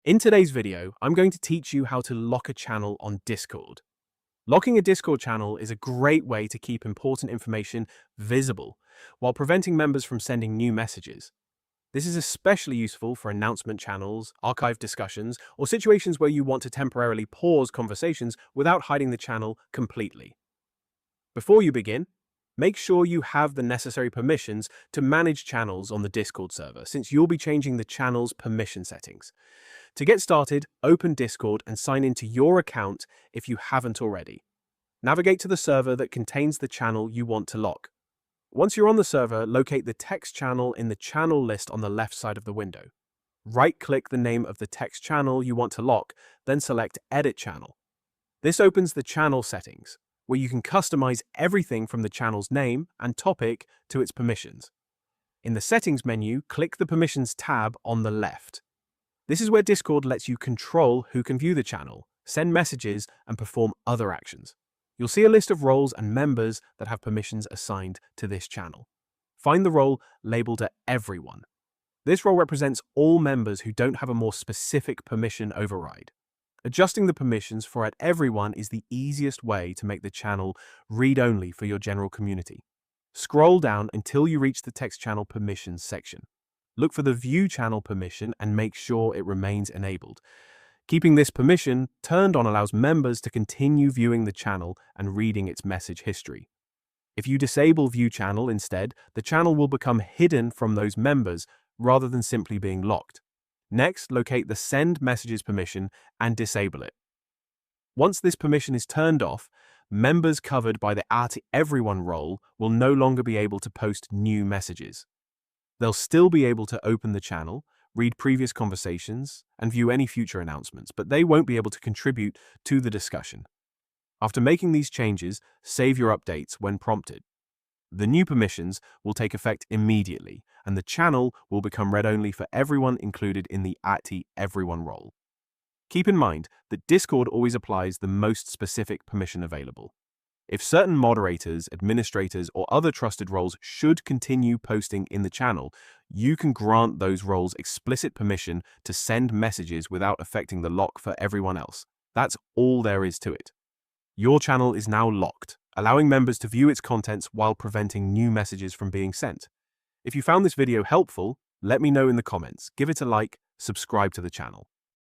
In today's video, I'm going to teach you how to lock a channel on Discord. Locking a Discord channel is a great way to keep important information visible while preventing members from sending new messages. This is especially useful for announcement channels, archive discussions, or situations where you want to temporarily pause conversations without hiding the channel completely. Before you begin, make sure you have the necessary permissions to manage channels on the Discord server, since you'll be changing the channel's permission settings. To get started, open Discord and sign into your account if you haven't already. Navigate to the server that contains the channel you want to lock. Once you're on the server, locate the text channel in the channel list on the left side of the window. Right-click the name of the text channel you want to lock, then select Edit Channel. This opens the channel settings, where you can customize everything from the channel's name and topic to its permissions. In the Settings menu, click the Permissions tab on the left. This is where Discord lets you control who can view the channel, send messages, and perform other actions. You'll see a list of roles and members that have permissions assigned to this channel. Find the role labeled at Everyone. This role represents all members who don't have a more specific permission override. Adjusting the permissions for at Everyone is the easiest way to make the channel read-only for your general community. Scroll down until you reach the text channel permissions section. Look for the View Channel permission and make sure it remains enabled. Keeping this permission turned on allows members to continue viewing the channel and reading its message history. If you disable View Channel instead, the channel will become hidden from those members rather than simply being locked. Next, locate the Send Messages permission and disable it. Once this permission is turned off, members covered by the at Everyone role will no longer be able to post new messages. They'll still be able to open the channel, read previous conversations, and view any future announcements, but they won't be able to contribute to the discussion. After making these changes, save your updates when prompted. The new permissions will take effect immediately, and the channel will become read-only for everyone included in the at Everyone role. Keep in mind that Discord always applies the most specific permission available. If certain moderators, administrators, or other trusted roles should continue posting in the channel, you can grant those roles explicit permission to send messages without affecting the lock for everyone else. That's all there is to it. Your channel is now locked, allowing members to view its contents while preventing new messages from being sent. If you found this video helpful, let me know in the comments, give it a like, subscribe to the channel.